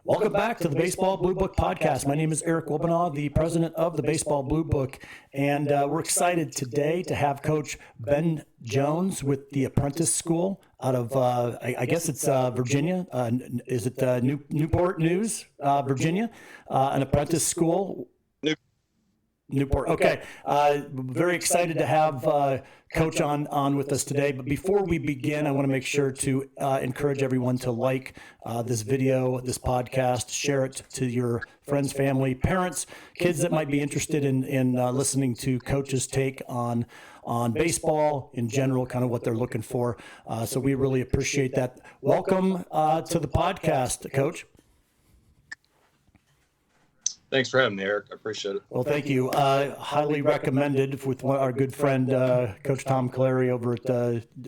Welcome back to the Baseball Blue Book podcast. My name is Eric Wobanaw, the president of the Baseball Blue Book, and we're excited today to have Coach Ben Jones with the Apprentice School out of, I guess it's Virginia. Is it Newport News, Virginia? An apprentice school. Newport. Okay. Very excited to have Coach on with us today. But before we begin, I want to make sure to encourage everyone to like this video, this podcast, share it to your friends, family, parents, kids that might be interested in listening to Coach's take on baseball in general, kind of what they're looking for. So we really appreciate that. Welcome to the podcast, Coach. Thanks for having me, Eric. I appreciate it. Well, thank you. Highly recommended with our good friend, Coach Tom Clary over at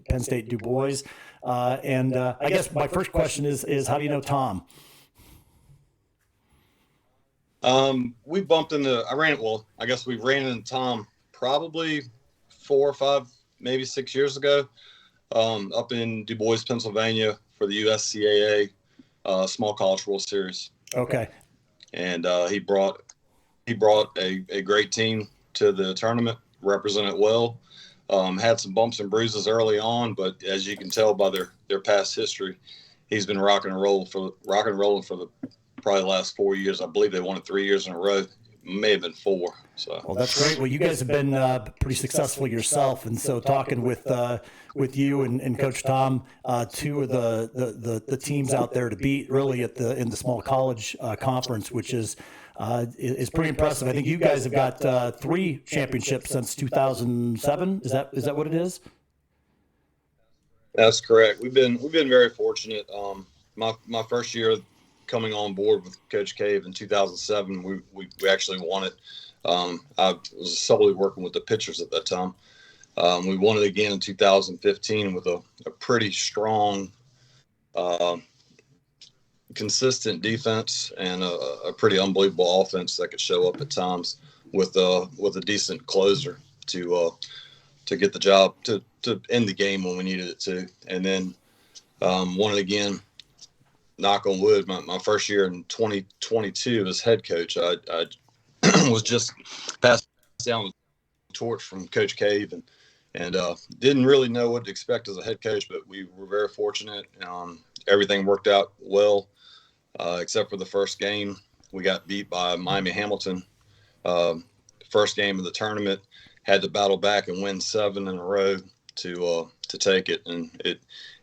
Penn State Du Bois. And I guess my first question is how do you know Tom? We bumped into, I guess we ran into Tom probably 4 or 5, maybe 6 years ago, up in Du Bois, Pennsylvania for the USCAA Small College World Series. Okay. And he brought a great team to the tournament, represented well, had some bumps and bruises early on, but as you can tell by their past history, he's been rocking and rolling for the probably last 4 years. I believe they won it 3 years in a row. May have been 4. So. Well, that's great. Well, you guys have been pretty successful yourself, and so talking with you and Coach Tom, two of the teams out there to beat really in the small college conference, which is pretty impressive. I think you guys have got 3 championships since 2007. Is that what it is? That's correct. We've been very fortunate. My first year coming on board with Coach Cave in 2007, we actually won it. I was solely working with the pitchers at that time. We won it again in 2015 with a pretty strong, consistent defense and a pretty unbelievable offense that could show up at times with a decent closer to get the job to end the game when we needed it to. And then won it again. Knock on wood, my first year in 2022 as head coach, I was just passed down the torch from Coach Cave and didn't really know what to expect as a head coach, but we were very fortunate. Everything worked out well, except for the first game. We got beat by Miami Hamilton. First game of the tournament, had to battle back and win 7 in a row to take it, and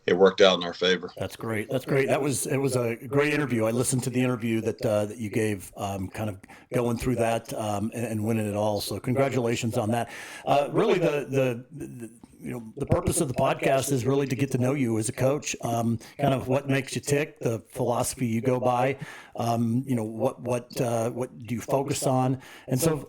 it worked out in our favor. That's great. It was a great interview. I listened to the interview that you gave, kind of going through that and winning it all. So congratulations on that. Really, the purpose of the podcast is really to get to know you as a coach. Kind of what makes you tick, the philosophy you go by. What do you focus on? And so,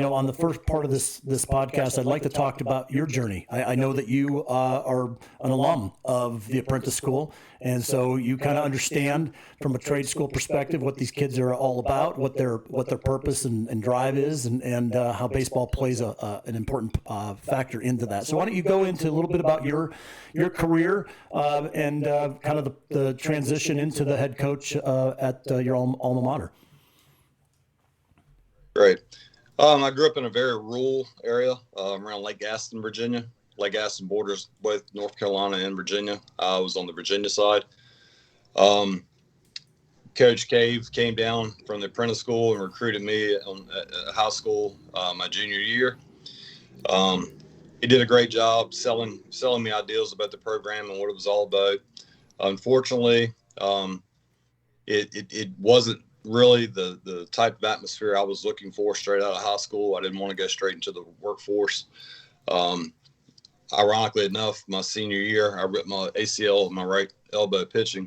on the first part of this podcast, I'd like to talk about your journey. I know that you are an alum of the Apprentice School, and so you kind of understand from a trade school perspective what these kids are all about, what their purpose and drive is, and how baseball plays an important factor into that. So why don't you go into a little bit about your career and kind of the transition into the head coach at your alma mater. Great. I grew up in a very rural area around Lake Gaston, Virginia. Lake Gaston borders both North Carolina and Virginia. I was on the Virginia side. Coach Cave came down from the Apprentice School and recruited me at high school my junior year. He did a great job selling me ideas about the program and what it was all about. Unfortunately, it wasn't really the type of atmosphere I was looking for straight out of high school. I didn't want to go straight into the workforce. Ironically enough, my senior year, I ripped my ACL of my right elbow pitching.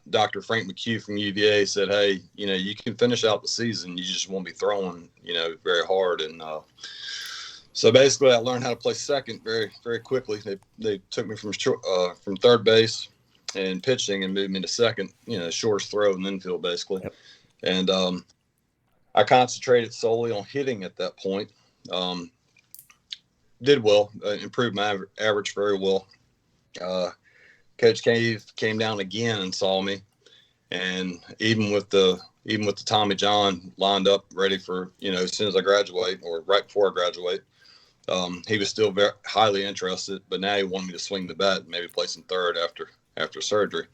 Dr. Frank McHugh from UVA said, "Hey, you can finish out the season. You just won't be throwing, very hard." And so basically, I learned how to play second very, very quickly. They took me from third base and pitching and moved me to second. Shortest throw in the infield, basically. Yep. And I concentrated solely on hitting at that point. Did well, improved my average very well. Coach Cave came down again and saw me And even with the Tommy John lined up ready for, as soon as I graduate or right before I graduate, he was still very highly interested, but now he wanted me to swing the bat and maybe play some third after surgery.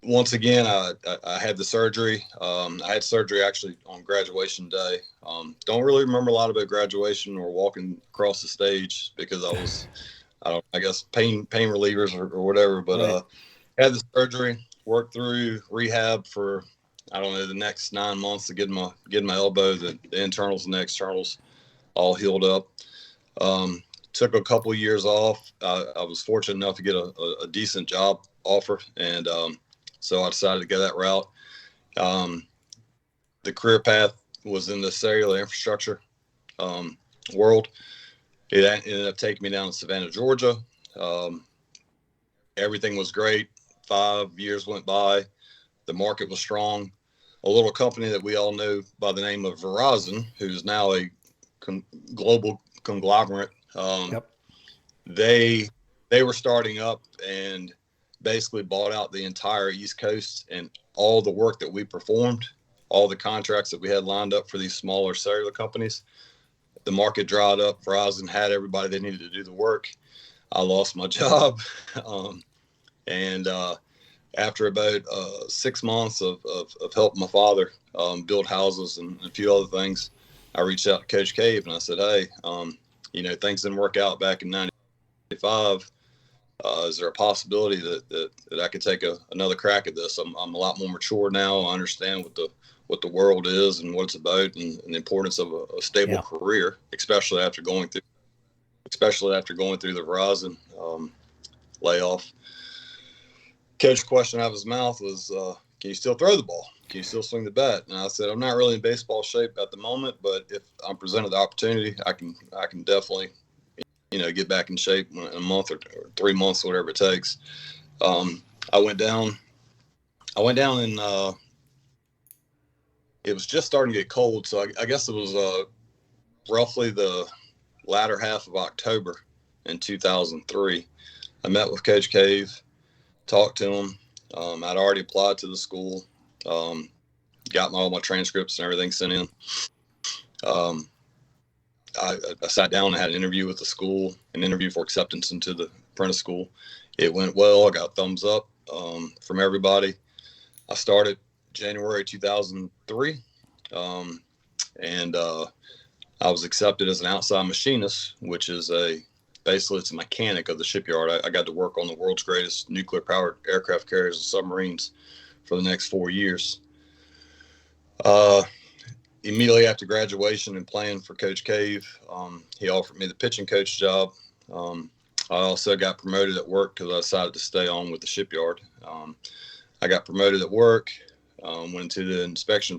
Once again, I had the surgery. I had surgery actually on graduation day. Don't really remember a lot about graduation or walking across the stage because I guess pain relievers or whatever, but right. Had the surgery, worked through rehab for, I don't know, the next 9 months to get my elbow, the internals and the externals all healed up. Took a couple of years off. I was fortunate enough to get a decent job offer, and so I decided to go that route. The career path was in the cellular infrastructure world. It ended up taking me down to Savannah, Georgia. Everything was great. 5 years went by. The market was strong. A little company that we all know by the name of Verizon, who's now a global conglomerate, Yep. they were starting up and basically bought out the entire East Coast, and all the work that we performed, all the contracts that we had lined up for these smaller cellular companies, the market dried up. Verizon had everybody they needed to do the work. I lost my job. And after about 6 months of helping my father build houses and a few other things, I reached out to Coach Cave and I said, hey, things didn't work out back in 95. Is there a possibility that I could take another crack at this? I'm a lot more mature now. I understand what the world is and what it's about, and the importance of a stable career, especially after going through the Verizon layoff. Coach's question out of his mouth was, can you still throw the ball? Can you still swing the bat? And I said, I'm not really in baseball shape at the moment, but if I'm presented the opportunity, I can definitely, get back in shape in a month or 3 months, whatever it takes. I went down and it was just starting to get cold. So I guess it was roughly the latter half of October in 2003. I met with Coach Cave, talked to him. I'd already applied to the school, got all my transcripts and everything sent in. I sat down and had an interview with the school, an interview for acceptance into the Apprentice School. It went well. I got thumbs up from everybody. I started January 2003, and I was accepted as an outside machinist, which is basically it's a mechanic of the shipyard. I got to work on the world's greatest nuclear-powered aircraft carriers and submarines for the next 4 years. Immediately after graduation and playing for Coach Cave, he offered me the pitching coach job. I also got promoted at work because I decided to stay on with the shipyard. I got promoted at work, went to the inspection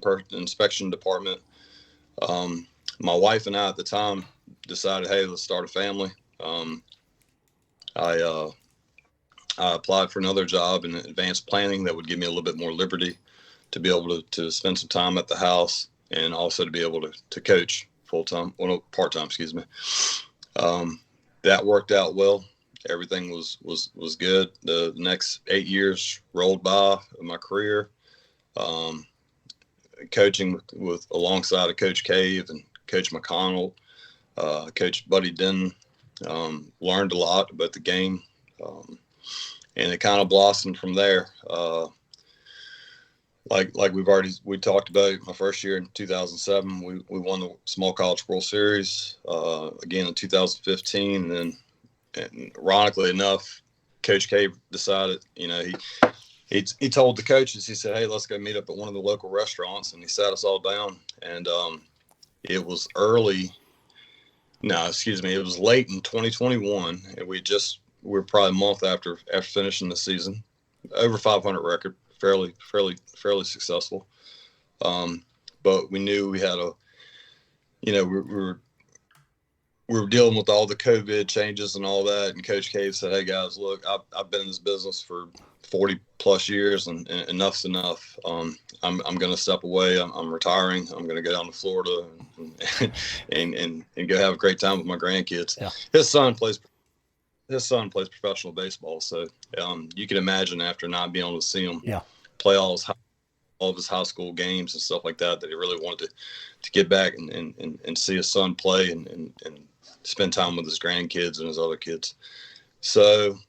department. My wife and I at the time decided, hey, let's start a family. I applied for another job in advanced planning that would give me a little bit more liberty to be able to spend some time at the house and also to be able to coach part-time, excuse me. That worked out well. Everything was good. The next 8 years rolled by of my career, coaching alongside of Coach Cave and Coach McConnell, Coach Buddy Denton. Learned a lot about the game, and it kind of blossomed from there. Like we talked about, my first year in 2007, we won the Small College World Series again in 2015, and ironically enough, Coach K decided, he told the coaches, he said, hey, let's go meet up at one of the local restaurants, and he sat us all down, and it was it was late in 2021, and we were probably a month after finishing the season, over 500 record, fairly successful. But we knew we had we were dealing with all the COVID changes and all that. And Coach Cave said, hey guys, look, I've been in this business for 40 plus years, and enough's enough. I'm going to step away. I'm retiring. I'm going to go down to Florida and go have a great time with my grandkids. Yeah. His son plays his son plays professional baseball, so you can imagine after not being able to see him Yeah. play all of his high school games and stuff like that, that he really wanted to get back and see his son play and spend time with his grandkids and his other kids. So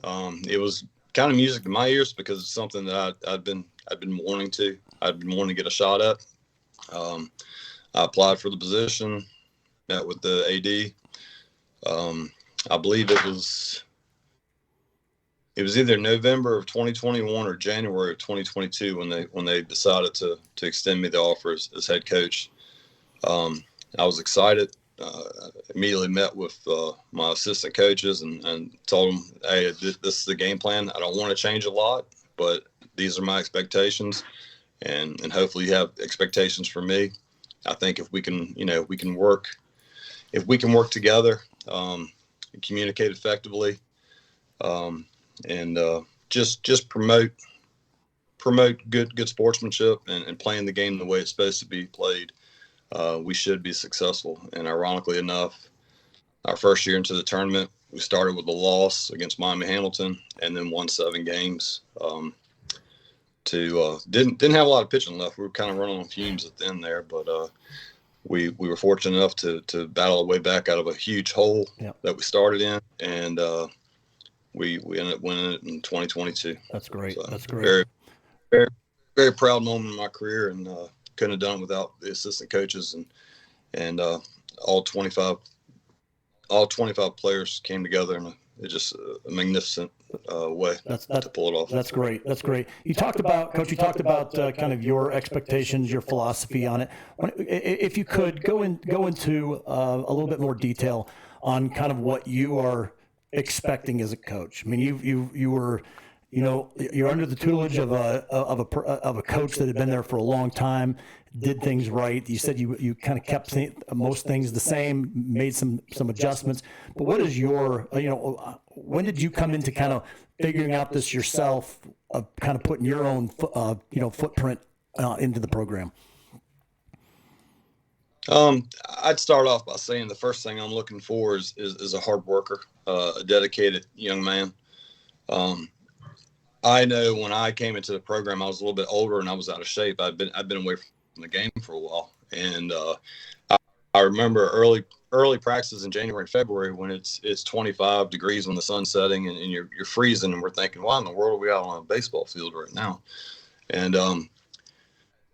it was kind of music to my ears because it's something that I'd been wanting to get a shot at. I applied for the position, met with the AD. I believe it was either November of 2021 or January of 2022 when they decided to extend me the offer as head coach. I was excited. Immediately met with my assistant coaches and told them, hey, this is the game plan. I don't want to change a lot, but these are my expectations, and hopefully you have expectations for me. I think if we can work together, communicate effectively, and just promote good sportsmanship and playing the game the way it's supposed to be played, we should be successful. And ironically enough, our first year into the tournament, we started with a loss against Miami Hamilton and then won 7 games. Didn't have a lot of pitching left. We were kind of running on fumes at the end there, but we were fortunate enough to battle our way back out of a huge hole that we started in, and we ended up winning it in 2022. That's great. So that's great. Very, very, very proud moment in my career, and couldn't have done it without the assistant coaches and all 25 players came together in just a magnificent way to pull it off. That's great. That's great. You talked about, Coach, kind of your expectations, your philosophy on it. If you could go into a little bit more detail on kind of what you are expecting as a coach. I mean, you were, you're under the tutelage of a coach that had been there for a long time, did things right. You said you kind of kept most things the same, made some adjustments. But what is your, when did you come into kind of figuring out this yourself, kind of putting your own, footprint into the program? I'd start off by saying the first thing I'm looking for is a hard worker, a dedicated young man. I know when I came into the program, I was a little bit older and I was out of shape. I've been away from the game for a while, and I remember early practices in January and February when it's 25 degrees when the sun's setting and you're freezing, and we're thinking, why in the world are we out on a baseball field right now? And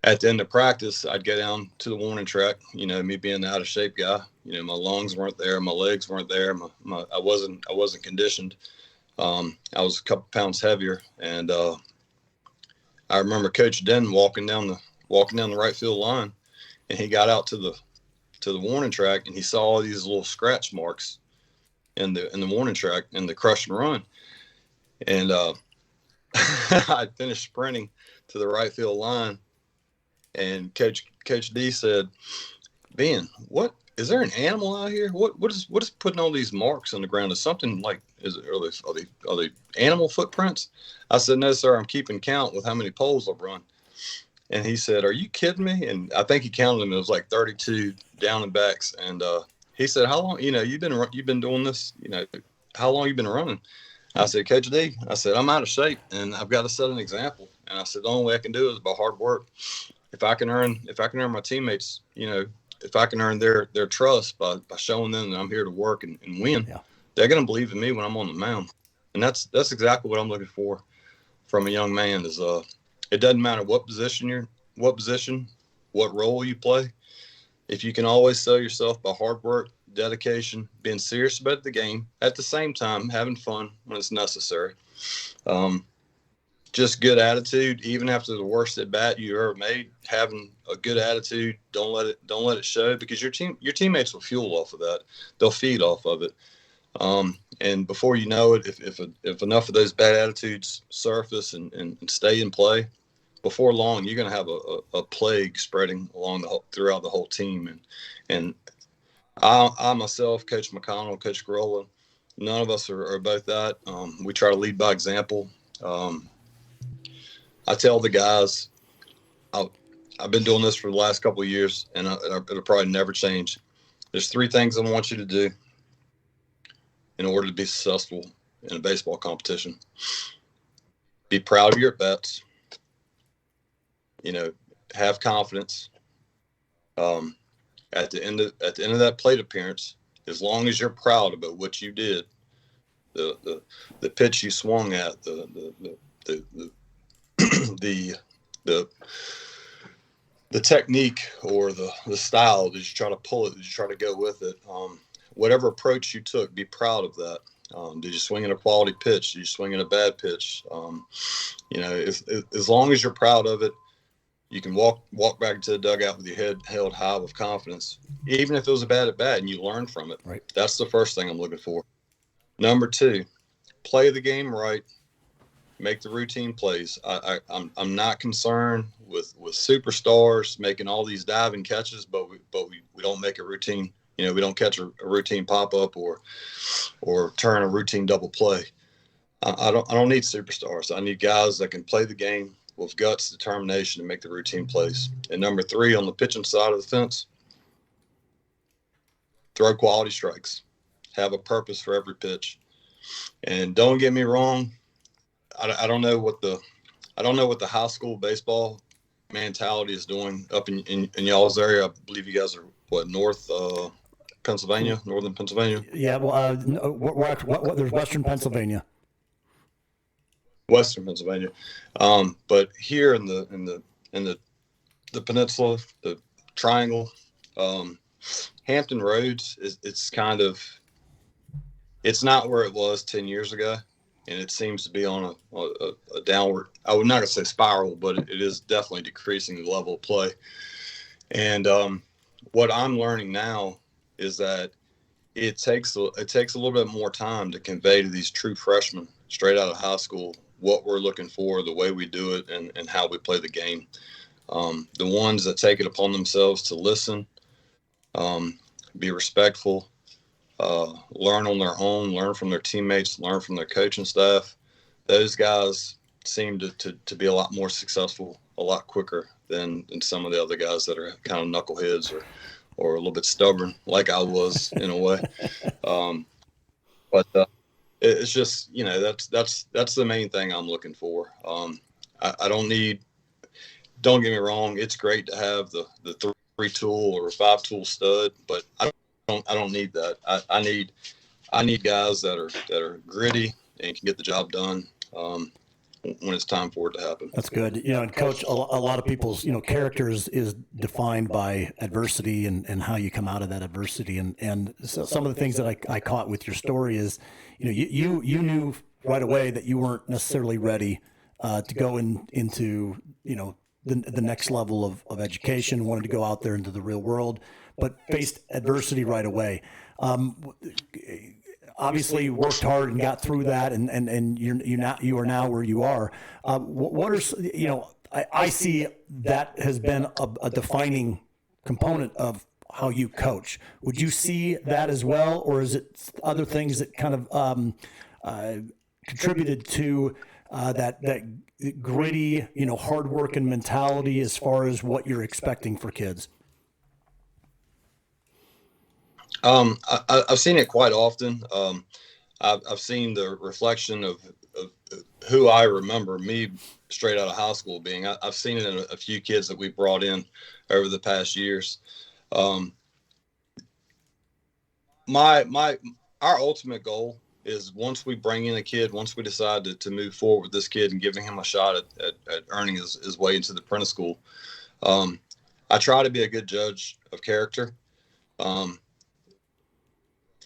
at the end of practice, I'd go down to the warning track. Me being the out of shape guy, my lungs weren't there, my legs weren't there, I wasn't conditioned. I was a couple pounds heavier, and I remember Coach Den walking down the right field line, and he got out to the warning track, and he saw all these little scratch marks in the warning track in the crush and run, and I finished sprinting to the right field line, and Coach D said, "Ben, what is there an animal out here? What is putting all these marks on the ground? Is something like are they animal footprints?" I said, "No, sir. I'm keeping count with how many poles I've run." And he said, "Are you kidding me?" And I think he counted them. It was like 32 down and backs. And he said, "How long? You've been doing this. How long you been running?" I said, "Coach D," I said, "I'm out of shape and I've got to set an example." And I said, "The only way I can do it is by hard work. If I can earn my teammates, if I can earn their trust by showing them that I'm here to work and win, they're going to believe in me when I'm on the mound." And that's exactly what I'm looking for from a young man. Is it doesn't matter what position, what role you play. If you can always sell yourself by hard work, dedication, being serious about the game, at the same time having fun when it's necessary. Just good attitude, even after the worst at bat you ever made, having a good attitude. Don't let it show, because your teammates will fuel off of that. They'll feed off of it. And before you know it, if enough of those bad attitudes surface and stay in play, before long you're going to have a plague spreading throughout the whole team. And I myself, Coach McConnell, Coach Grola, none of us are both that. We try to lead by example. I tell the guys, I've been doing this for the last couple of years, and it'll probably never change. There's 3 things I want you to do. in order to be successful in a baseball competition. Be proud of your bets. Have confidence. At the end of that plate appearance, as long as you're proud about what you did, the pitch you swung at, the technique or the style, did you try to pull it? Did you try to go with it? Whatever approach you took, be proud of that. Did you swing in a quality pitch? Did you swing in a bad pitch? As long as you're proud of it, you can walk back to the dugout with your head held high with confidence, even if it was a bad at bat and you learn from it. Right. That's the first thing I'm looking for. Number 2, play the game right. Make the routine plays. I'm not concerned with superstars making all these diving catches, but we don't make a routine. We don't catch a routine pop up or turn a routine double play. I don't need superstars. I need guys that can play the game with guts, determination, to make the routine plays. And number 3, on the pitching side of the fence, throw quality strikes. Have a purpose for every pitch. And don't get me wrong, I don't know what the high school baseball mentality is doing up in y'all's area. I believe you guys are northern Pennsylvania. Yeah, well, there's Western Pennsylvania. Western Pennsylvania, but here in the peninsula, the Triangle, Hampton Roads it's not where it was 10 years ago, and it seems to be on a downward. I would not say spiral, but it is definitely decreasing the level of play. And what I'm learning now is that it takes a little bit more time to convey to these true freshmen straight out of high school what we're looking for, the way we do it, and how we play the game. The ones that take it upon themselves to listen, be respectful, learn on their own, learn from their teammates, learn from their coaching staff, those guys seem to be a lot more successful a lot quicker than some of the other guys that are kind of knuckleheads or a little bit stubborn, like I was in a way. But it's just, that's the main thing I'm looking for. I don't get me wrong, it's great to have the 3-tool or 5-tool stud, but I don't need that. I need guys that are gritty and can get the job done when it's time for it to happen. That's good. And Coach, a lot of people's character is defined by adversity and how you come out of that adversity. And so some of the things that I caught with your story is, you knew right away that you weren't necessarily ready to go into the next level of education, wanted to go out there into the real world, but faced adversity right away. Obviously worked hard and got through that, and you are now where you are. What are I see that has been a defining component of how you coach. Would you see that as well, or is it other things that kind of contributed to that gritty, hard working mentality as far as what you're expecting for kids? I've seen it quite often. I've seen the reflection of who I remember me straight out of high school being. I've seen it in a few kids that we've brought in over the past years. Our ultimate goal is once we bring in a kid, once we decide to move forward with this kid and giving him a shot at earning his way into the apprentice school, I try to be a good judge of character.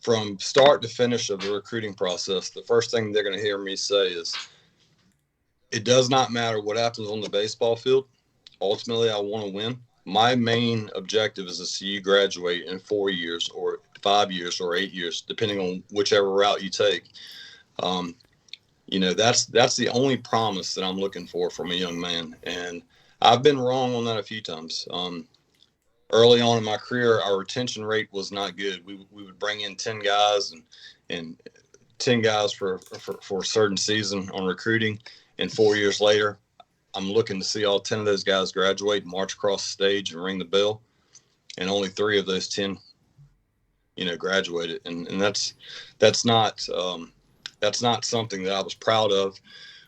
From start to finish of the recruiting process, the first thing they're going to hear me say is, it does not matter what happens on the baseball field. Ultimately, I want to win. My main objective is to see you graduate in 4 years or 5 years or 8 years, depending on whichever route you take. That's the only promise that I'm looking for from a young man. And I've been wrong on that a few times. Early on in my career, our retention rate was not good. We would bring in 10 guys and 10 guys for a certain season on recruiting. And 4 years later, I'm looking to see all 10 of those guys graduate, march across the stage and ring the bell. And only 3 of those 10 graduated, and that's not something that I was proud of.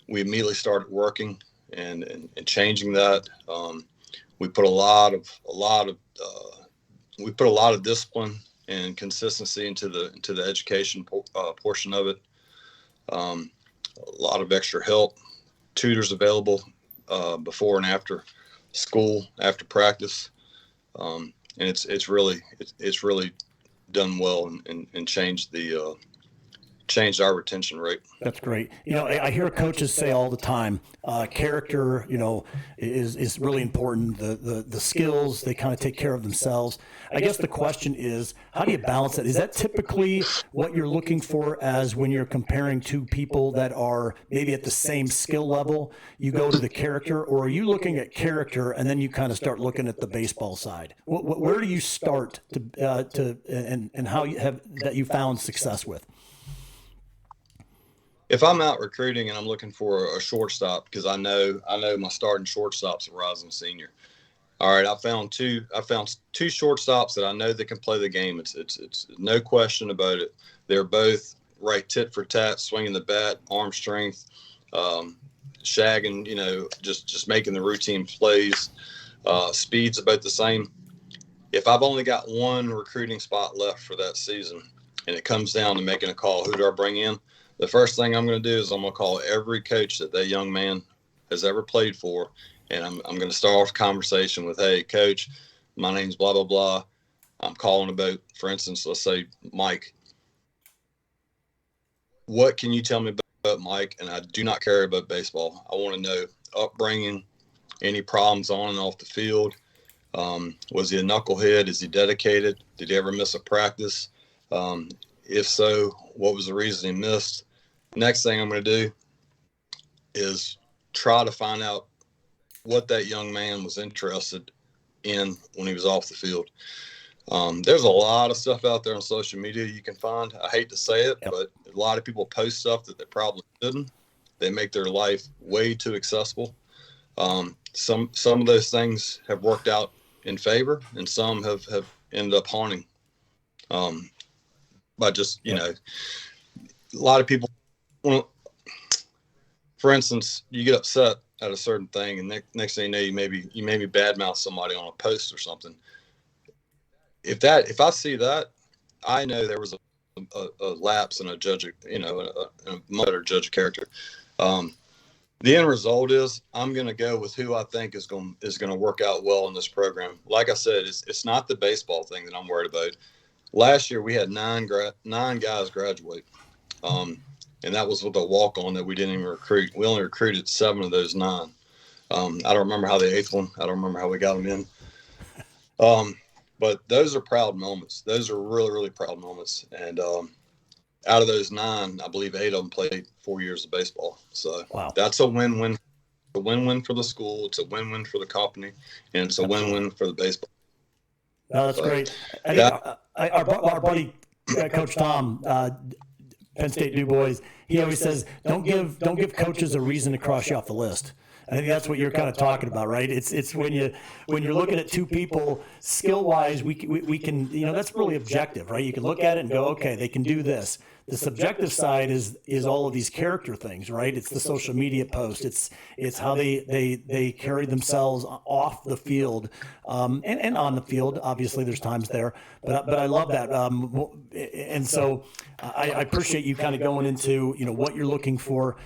We immediately started working and changing that. We put a lot of discipline and consistency into the education portion of it. A lot of extra help, tutors available before and after school, after practice, and it's really done well and changed our retention rate. That's great. I hear coaches say all the time, character, is really important. The skills, they kind of take care of themselves. I guess the question is, how do you balance that? Is that typically what you're looking for as when you're comparing two people that are maybe at the same skill level? You go to the character, or are you looking at character and then you kind of start looking at the baseball side? Where do you start and how you found success with? If I'm out recruiting and I'm looking for a shortstop, because I know my starting shortstop's a rising senior. All right, I found two shortstops that I know that can play the game. It's no question about it. They're both right tit for tat, swinging the bat, arm strength, shagging, just making the routine plays. Speed's about the same. If I've only got one recruiting spot left for that season, and it comes down to making a call, who do I bring in? The first thing I'm going to do is I'm going to call every coach that young man has ever played for, and I'm going to start off a conversation with, hey, coach, my name's blah, blah, blah. I'm calling about, for instance, let's say Mike. What can you tell me about Mike? And I do not care about baseball. I want to know upbringing, any problems on and off the field. Was he a knucklehead? Is he dedicated? Did he ever miss a practice? If so, what was the reason he missed? Next thing I'm going to do is try to find out what that young man was interested in when he was off the field. There's a lot of stuff out there on social media you can find. I hate to say it, but a lot of people post stuff that they probably shouldn't. They make their life way too accessible. Some of those things have worked out in favor, and some have ended up haunting. By just, a lot of people, for instance, you get upset at a certain thing, and next thing you know, you maybe badmouth somebody on a post or something. If I see that, I know there was a lapse in a judge, a better judge of character. The end result is I'm going to go with who I think is going to work out well in this program. Like I said, it's not the baseball thing that I'm worried about. Last year we had nine guys graduate, and that was with a walk-on that we didn't even recruit. We only recruited 7 of those 9. I don't remember how the 8th one. I don't remember how we got them in. But those are proud moments. Those are really, really proud moments. And out of those 9, I believe 8 of them played 4 years of baseball. So wow. That's a win-win. A win-win for the school. It's a win-win for the company, and it's a win-win for the baseball. No, that's great. Our buddy, Coach Tom, Penn State Du Bois, he always says, don't give coaches a reason to cross you off the list. I think that's what you're kind of talking about, right? It's when you're looking at two people skill wise, we can that's really objective, right? You can look at it and go, okay, they can do this. The subjective side is all of these character things, right? It's the social media post. It's how they carry themselves off the field, and on the field. Obviously, there's times there, but I love that. And so I appreciate you kind of going into what you're looking for.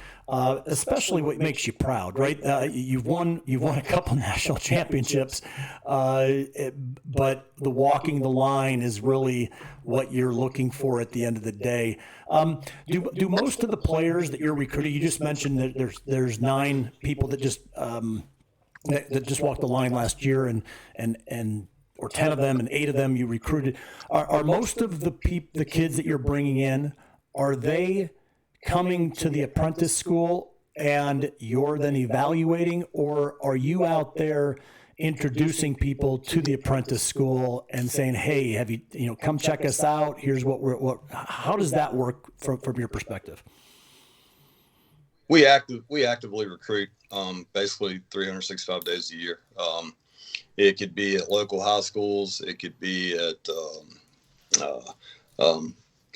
Especially what makes you proud, right? You've won a couple national championships, but the walking the line is really what you're looking for at the end of the day. Do most of the players that you're recruiting? You just mentioned that there's 9 people that just walked the line last year, and or 10 of them, and 8 of them you recruited. Are most of the kids that you're bringing in, are they coming to the apprentice school and you're then evaluating, or are you out there introducing people to the apprentice school and saying, hey, have you come check us out? Here's how does that work from your perspective? We actively recruit basically 365 days a year. It could be at local high schools. It could be at Uh,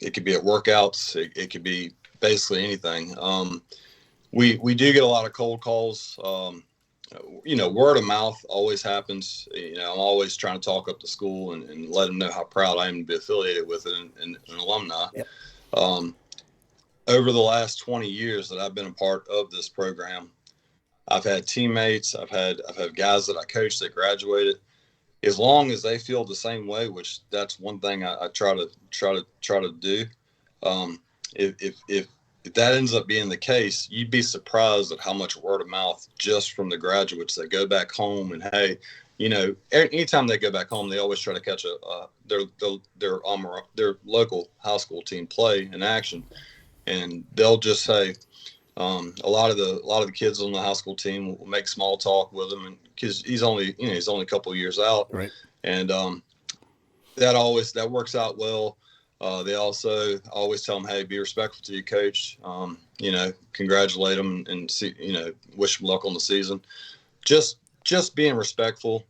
it could be at workouts. It could be basically anything. We do get a lot of cold calls. Word of mouth always happens. I'm always trying to talk up the school and let them know how proud I am to be affiliated with it and an alumni. Yep. Over the last 20 years that I've been a part of this program, I've had teammates, I've had guys that I coached that graduated. As long as they feel the same way, which that's one thing I try to do. If that ends up being the case, you'd be surprised at how much word of mouth just from the graduates that go back home. And hey, anytime they go back home, they always try to catch their local high school team play in action, and they'll just say, a lot of the kids on the high school team will make small talk with him, and because he's only a couple of years out, right? And that works out well. They also always tell them, hey, be respectful to your coach. Congratulate them and see, wish them luck on the season. Just being respectful.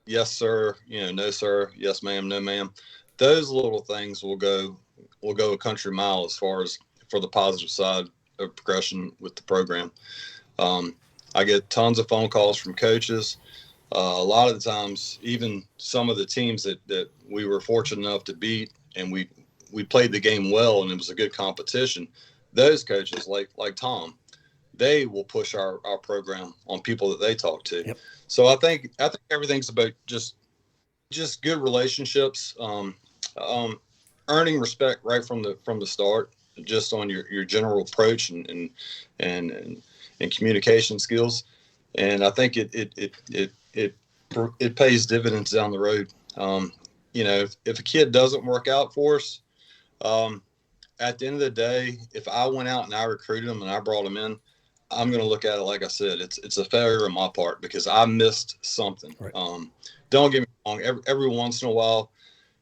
Yes, sir. No, sir. Yes, ma'am. No, ma'am. Those little things will go a country mile as far as for the positive side of progression with the program. I get tons of phone calls from coaches. A lot of the times, even some of the teams that we were fortunate enough to beat, and we played the game well, and it was a good competition. Those coaches, like Tom, they will push our program on people that they talk to. Yep. So I think everything's about just good relationships, earning respect right from the start, just on your general approach and communication skills. And I think it pays dividends down the road. If a kid doesn't work out for us, at the end of the day, if I went out and I recruited them and I brought them in, I'm going to look at it, like I said, it's a failure on my part because I missed something. Right. Don't get me wrong. Every once in a while,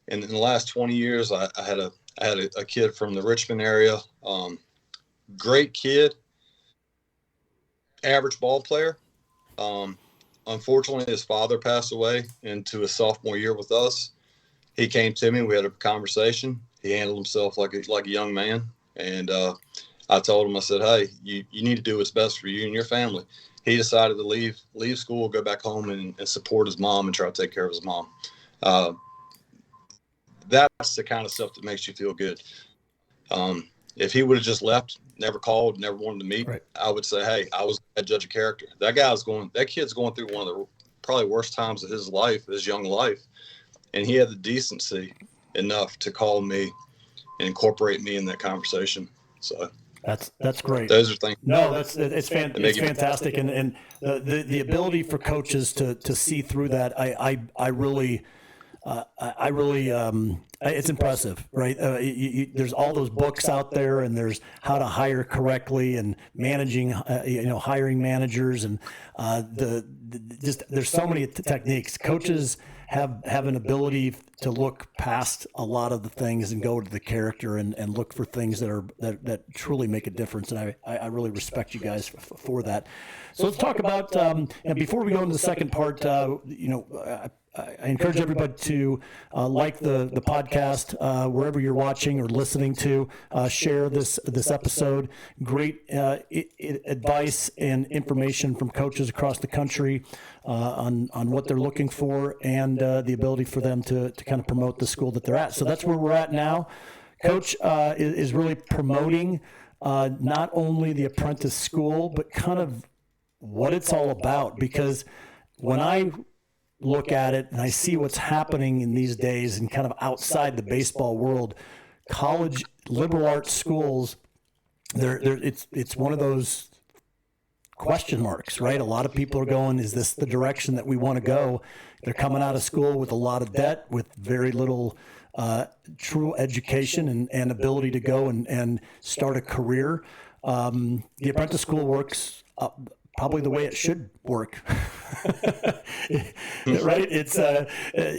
in the last 20 years, I had a kid from the Richmond area, great kid, average ball player. Unfortunately, his father passed away into his sophomore year with us. He came to me. We had a conversation. He handled himself like a young man. And I told him, I said, hey, you need to do what's best for you and your family. He decided to leave school, go back home and support his mom and try to take care of his mom. That's the kind of stuff that makes you feel good. If he would have just left, never called, never wanted to meet, right, I would say, hey, I was a judge of character. That kid's going through one of the probably worst times of his young life. And he had the decency enough to call me and incorporate me in that conversation. So that's great. Those are things. No, it's fantastic. And the ability for coaches to see through that, I really, it's impressive, right? There's all those books out there, and there's how to hire correctly and managing, hiring managers, and there's so many techniques. Coaches have an ability to look past a lot of the things and go to the character and look for things that truly make a difference. And I really respect you guys for that. So let's talk about, and before we go into the second part, I encourage everybody to like the podcast wherever you're watching or listening to. Share this episode. Great advice and information from coaches across the country on what they're looking for and the ability for them to kind of promote the school that they're at. So that's where we're at now. Coach is really promoting not only the apprentice school, but kind of what it's all about. Because when I look at it and I see what's happening in these days and kind of outside the baseball world, college liberal arts schools, it's one of those question marks, right? A lot of people are going, is this the direction that we want to go? They're coming out of school with a lot of debt, with very little true education and ability to go and start a career. The apprentice school works probably the way it should work. Right? It's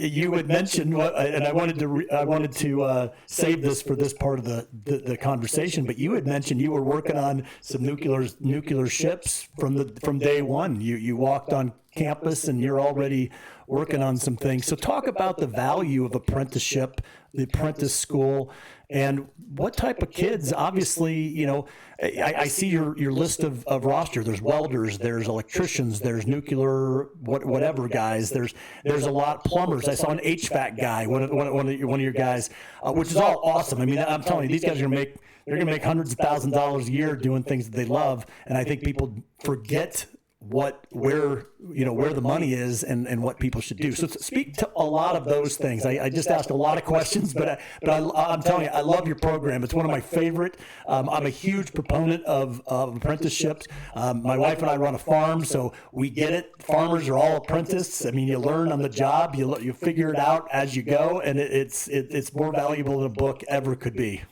you had mentioned and I wanted to save this for this part of the conversation. But you had mentioned you were working on some nuclear ships from day one. You walked on campus and you're already working on some things. So talk about the value of apprenticeship, the apprentice school, and what type of kids. Obviously, you know, I see your list of roster. There's welders, there's electricians, there's nuclear, whatever guys. There's a lot plumbers. I saw an HVAC guy, one of your guys, which is all awesome. I mean, I'm telling you, these guys are they're gonna make hundreds of thousands of dollars a year doing things that they love. And I think people forget where the money is and what people should do. So speak to a lot of those things. I just asked a lot of questions, but I'm telling you, I love your program. It's one of my favorite. I'm a huge proponent of apprenticeships. My wife and I run a farm, so we get it. Farmers are all apprentices. I mean, you learn on the job, you figure it out as you go, and it's more valuable than a book ever could be.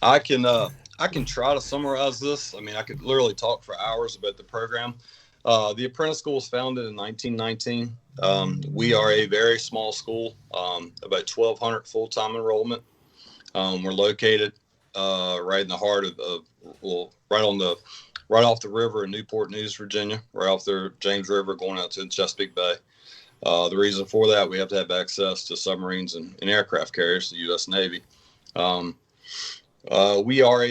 I can try to summarize this. I mean, I could literally talk for hours about the program. The Apprentice School was founded in 1919. We are a very small school, about 1,200 full-time enrollment. We're located right in the heart right off the river in Newport News, Virginia, right off the James River going out to Chesapeake Bay. The reason for that, we have to have access to submarines and aircraft carriers, the U.S. Navy. We are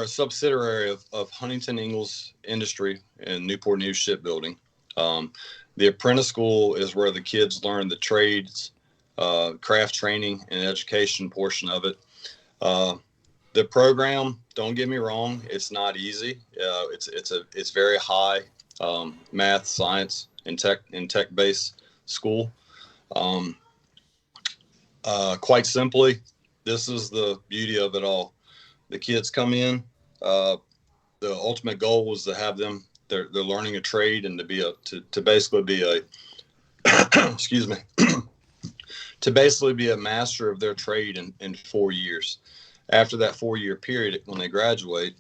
a subsidiary of Huntington Ingalls Industry and Newport News Shipbuilding. The Apprentice School is where the kids learn the trades, craft training, and education portion of it. The program, don't get me wrong, it's not easy. It's very high math, science, and tech-based school. Quite simply, this is the beauty of it all. The kids come in. The ultimate goal was to have them. They're learning a trade and to basically be a excuse me to basically be a master of their trade in 4 years. After that 4-year period, when they graduate,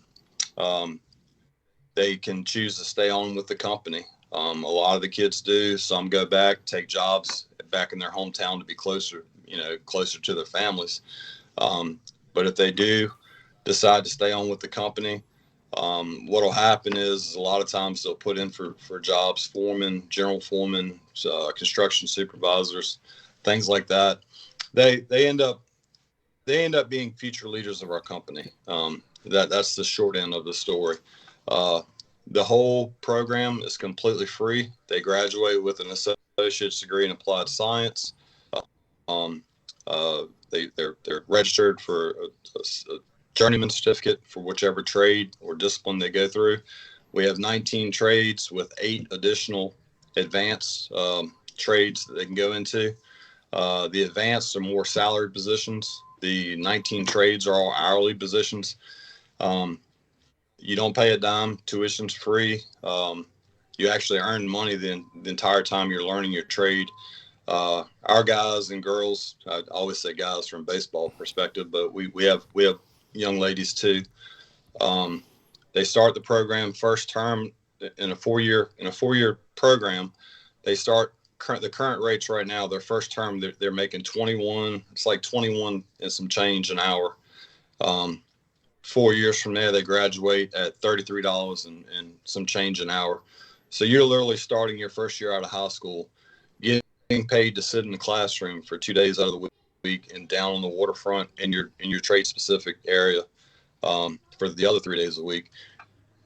they can choose to stay on with the company. A lot of the kids do. Some go back, take jobs back in their hometown to be closer to their families. But if they do decide to stay on with the company, what'll happen is a lot of times they'll put in for jobs, foremen, general foremen, construction supervisors, things like that. They end up being future leaders of our company. That's the short end of the story. The whole program is completely free. They graduate with an associate's degree in applied science. They're registered for a journeyman certificate for whichever trade or discipline they go through. We have 19 trades with 8 additional advanced trades that they can go into. The advanced are more salaried positions. The 19 trades are all hourly positions. You don't pay a dime. Tuition's free. You actually earn money the entire time you're learning your trade. Our guys and girls, I always say guys from a baseball perspective, but we have young ladies too. They start the program first term in a 4-year program. They start the current rates right now. Their first term, they're making 21. It's like 21 and some change an hour. 4 years from there, they graduate at $33 and some change an hour. So you're literally starting your first year out of high school, getting paid to sit in the classroom for 2 days out of the week and down on the waterfront in your trade specific area for the other 3 days a week.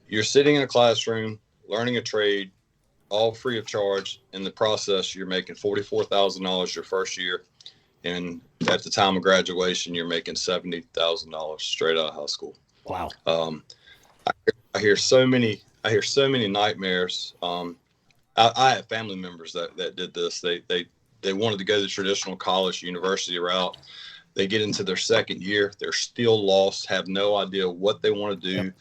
You're sitting in a classroom, learning a trade, all free of charge. In the process, you're making $44,000 your first year. And at the time of graduation, you're making $70,000 straight out of high school. Wow. I hear so many nightmares. I have family members that did this. They wanted to go the traditional college university route. They get into their second year. They're still lost, have no idea what they want to do, yep,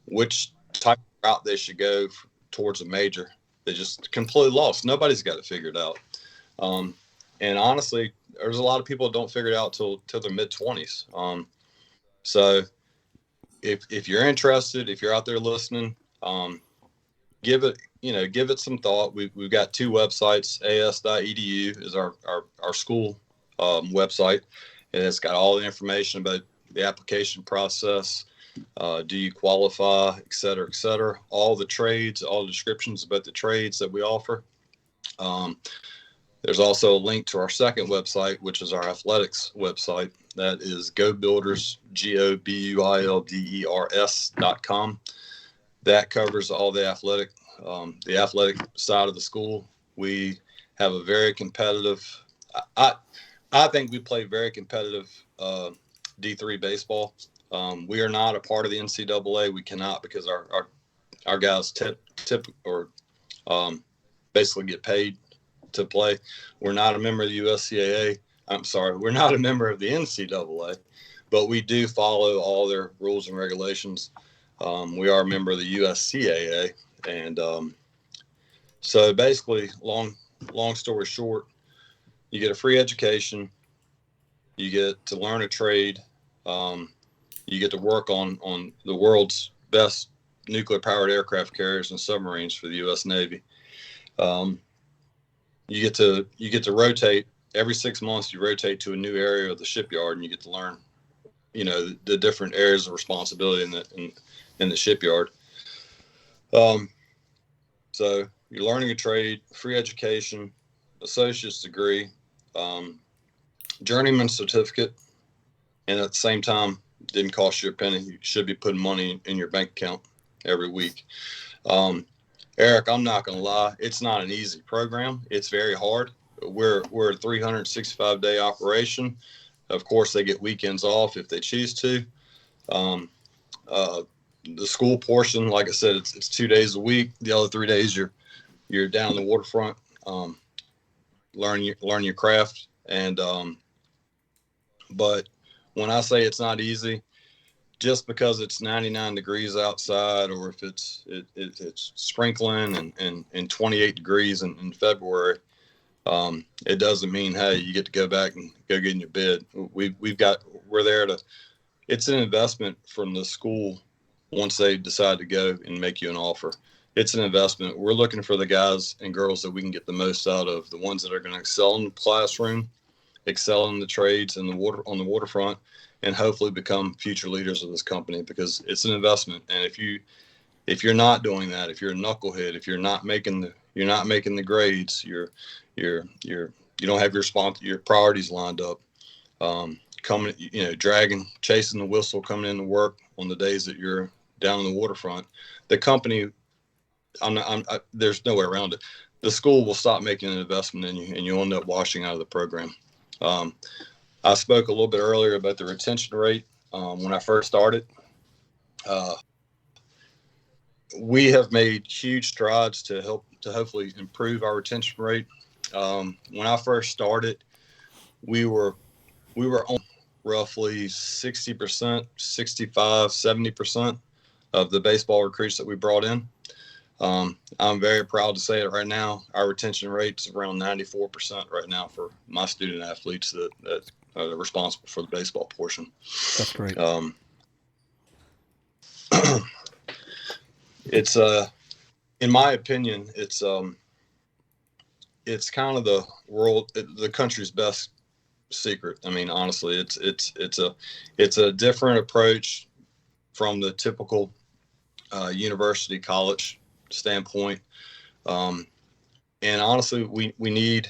which type of route they should go towards a major. They just completely lost. Nobody's got it figured out. And honestly, there's a lot of people that don't figure it out till their mid-20s. So if you're interested, if you're out there listening, give it some thought. We've got 2 websites. as.edu is our school website, and it's got all the information about the application process, do you qualify, et cetera, all the trades, all the descriptions about the trades that we offer. There's also a link to our second website, which is our athletics website. That is GoBuilders, GoBuilders.com. That covers all the athletic side of the school. We have a very competitive, I think we play very competitive D3 baseball. We are not a part of the NCAA. We cannot, because our guys basically get paid to play. We're not a member of the USCAA. I'm sorry, we're not a member of the NCAA, but we do follow all their rules and regulations. We are a member of the USCAA, and so basically, long story short, you get a free education, you get to learn a trade, you get to work on the world's best nuclear-powered aircraft carriers and submarines for the U.S. Navy. You get to rotate every 6 months. You rotate to a new area of the shipyard, and you get to learn, the different areas of responsibility in the shipyard. So you're learning a trade, free education, associate's degree, journeyman certificate, and at the same time, didn't cost you a penny. You should be putting money in your bank account every week. Eric, I'm not going to lie. It's not an easy program. It's very hard. We're a 365-day operation. Of course, they get weekends off if they choose to. The school portion, like I said, it's 2 days a week. The other 3 days you're down on the waterfront, learn your craft. And but when I say it's not easy, just because it's 99 degrees outside, or if it's sprinkling and 28 degrees in February, it doesn't mean, hey, you get to go back and go get in your bed. We're there to. It's an investment from the school once they decide to go and make you an offer. It's an investment. We're looking for the guys and girls that we can get the most out of, the ones that are going to excel in the classroom, excel in the trades and on the waterfront, and hopefully become future leaders of this company, because it's an investment. And if you're not doing that, if you're a knucklehead, if you're not making the grades, you don't have your priorities lined up, chasing the whistle, coming into work on the days that you're down on the waterfront, the company, there's no way around it. The school will stop making an investment in you, and you'll end up washing out of the program. I spoke a little bit earlier about the retention rate. When I first started, we have made huge strides to hopefully improve our retention rate. When I first started, we were on roughly 60%, 65, 70% of the baseball recruits that we brought in. I'm very proud to say it right now. Our retention rate's around 94% right now for my student athletes that are responsible for the baseball portion. That's great. It's in my opinion, it's kind of the country's best secret. I mean, honestly, it's a different approach from the typical university college standpoint. And honestly, we need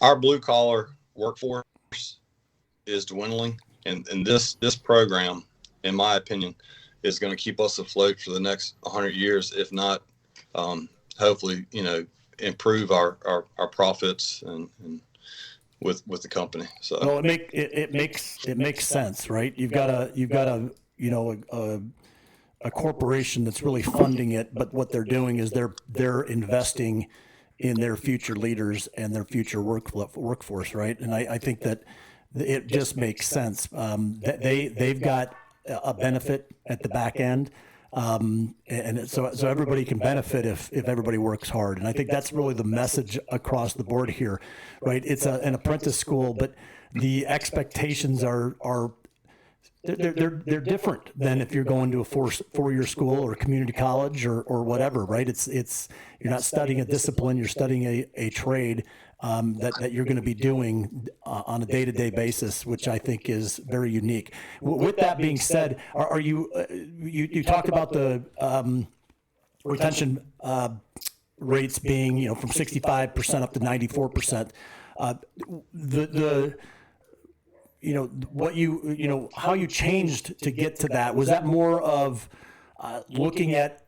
our blue collar workforce is dwindling, and this program, in my opinion, is going to keep us afloat for the next 100 years, if not hopefully improve our profits and with the company. So well, it makes sense, right? You've got a corporation that's really funding it, but what they're doing is they're investing in their future leaders and their future workforce, right? And I think that it just makes sense. They've got a benefit at the back end, and so everybody can benefit if everybody works hard. And I think that's really the message across the board here, right? It's an apprentice school, but the expectations are they're different than if you're going to a four-year school or a community college or whatever, right? It's you're not studying a discipline, you're studying a trade, that you're going to be doing on a day-to-day basis, which I think is very unique. With that being said, are you you talked about the retention rates being from 65% up to 94%. The what how you changed to get to that, was that more of looking at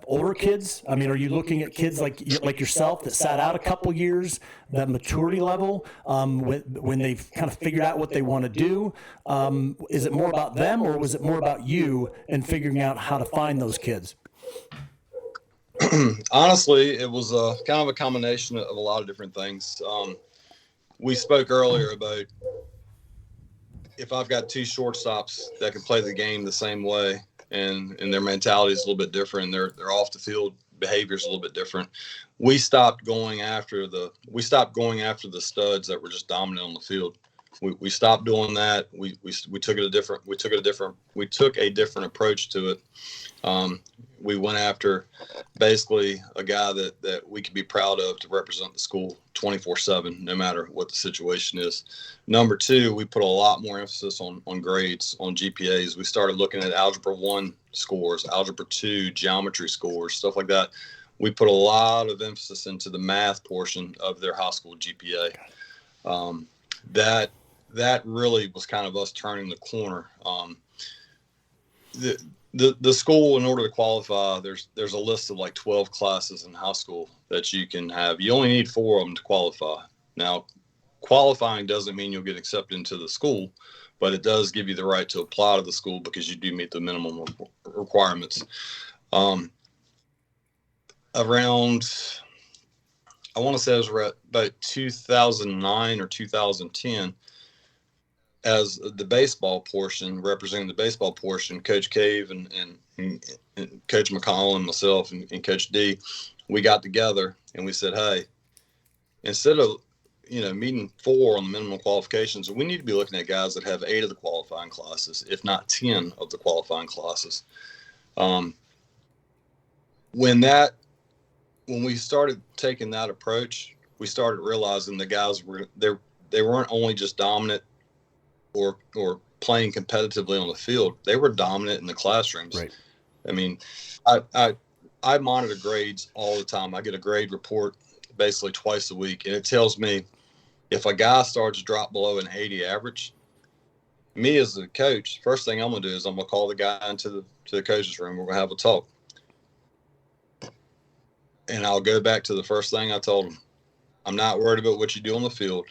older kids? I mean, are you looking at kids like yourself that sat out a couple years, that maturity level, when they've kind of figured out what they want to do? Is it more about them, or was it more about you and figuring out how to find those kids? Honestly, it was kind of a combination of a lot of different things. We spoke earlier about if I've got two shortstops that can play the game the same way, and their mentality is a little bit different, and their off the field behavior is a little bit different, we stopped going after the studs that were just dominant on the field. We stopped doing that. We took a different approach to it. We went after basically a guy that we could be proud of to represent the school 24/7, no matter what the situation is. Number two, we put a lot more emphasis on grades, on GPAs. We started looking at Algebra 1 scores, Algebra 2, geometry scores, stuff like that. We put a lot of emphasis into the math portion of their high school GPA. That really was kind of us turning the corner. The school, in order to qualify, there's a list of like 12 classes in high school that you can have. You only need 4 of them to qualify. Now, qualifying doesn't mean you'll get accepted into the school, but it does give you the right to apply to the school because you do meet the minimum requirements. Around, I want to say it was about 2009 or 2010, as the baseball portion, representing the baseball portion, Coach Cave and Coach McConnell and myself and Coach D, we got together and we said, hey, instead of meeting 4 on the minimum qualifications, we need to be looking at guys that have 8 of the qualifying classes, if not 10 of the qualifying classes. When we started taking that approach, we started realizing the guys they weren't only just dominant or playing competitively on the field, they were dominant in the classrooms. Right. I mean, I monitor grades all the time. I get a grade report basically twice a week, and it tells me if a guy starts to drop below an 80 average, me as the coach, first thing I'm going to do is I'm going to call the guy into the coach's room. We're going to have a talk. And I'll go back to the first thing I told him. I'm not worried about what you do on the field.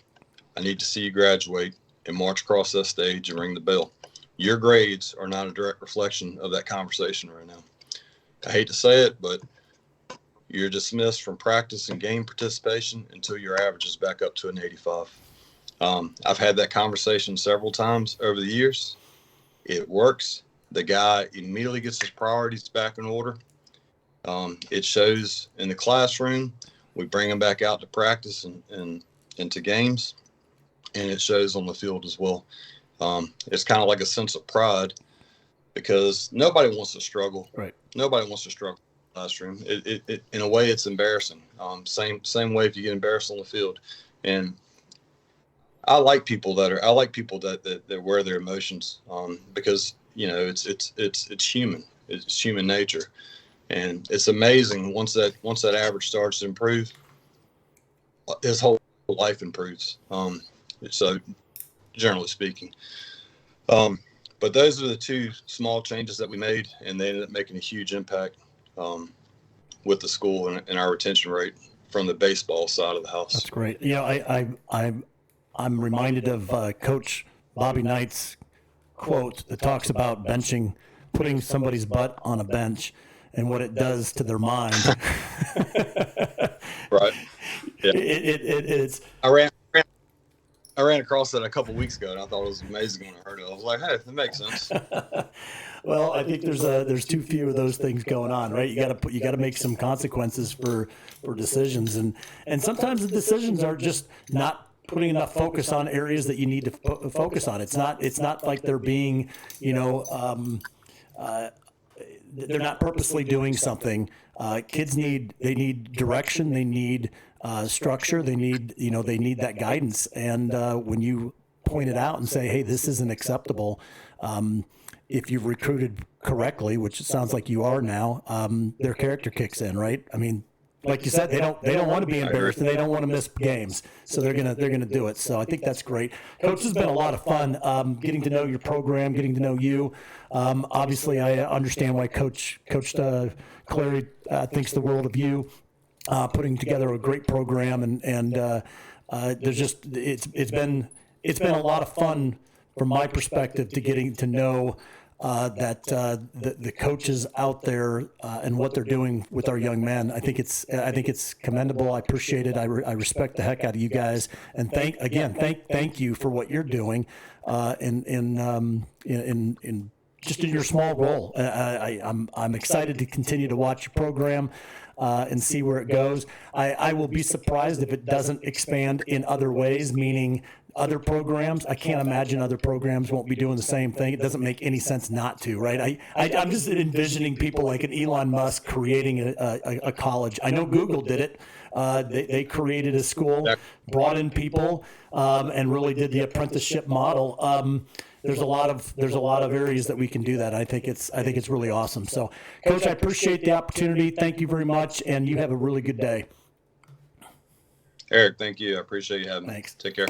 I need to see you graduate and march across that stage and ring the bell. Your grades are not a direct reflection of that conversation right now. I hate to say it, but you're dismissed from practice and game participation until your average is back up to an 85. I've had that conversation several times over the years. It works. The guy immediately gets his priorities back in order. It shows in the classroom. We bring him back out to practice and into games, and it shows on the field as well. It's kind of like a sense of pride because nobody wants to struggle. Right. Nobody wants to struggle in the classroom. It in a way, it's embarrassing. Same way if you get embarrassed on the field. And I like people that wear their emotions because it's human. It's human nature. And it's amazing once that average starts to improve, his whole life improves. So generally speaking, but those are the 2 small changes that we made, and they ended up making a huge impact with the school and our retention rate from the baseball side of the house. That's great. I'm reminded of Coach Bobby Knight's quote that talks about benching, putting somebody's butt on a bench, and what it does to their mind. Right. Yeah. It's. I ran across that a couple weeks ago, and I thought it was amazing when I heard it. I was like, "Hey, that makes sense." Well, I think there's too few of those things going on, right? You got to make some consequences for decisions, and sometimes the decisions are just not putting enough focus on areas that you need to focus on. It's not like they're being, they're not purposely doing something. Kids need direction. They need structure. They need, they need that guidance. And when you point it out and say, hey, this isn't acceptable, if you've recruited correctly, which it sounds like you are now, their character kicks in, right? I mean, like you said, they don't want to be embarrassed and they don't want to miss games, so they're gonna do it. So I think that's great. Coach, this has been a lot of fun, getting to know your program, getting to know you. Obviously, I understand why Coach Clary thinks the world of you, putting together a great program, and there's just it's been a lot of fun from my perspective to getting to know that the coaches out there and what they're doing with our young men. I think it's commendable. I appreciate it. I respect the heck out of you guys, and thank you for what you're doing in just in your small role. I'm excited to continue to watch your program and see where it goes. I will be surprised if it doesn't expand in other ways, meaning other programs. I can't imagine other programs won't be doing the same thing. It doesn't make any sense not to, right? I'm just envisioning people like an Elon Musk creating a college. I know Google did it. They created a school, brought in people, and really did the apprenticeship model. There's a lot of areas that we can do that. I think it's really awesome. So, Coach, I appreciate the opportunity. Thank you very much, and you have a really good day. Eric, thank you. I appreciate you having me. Thanks. Take care.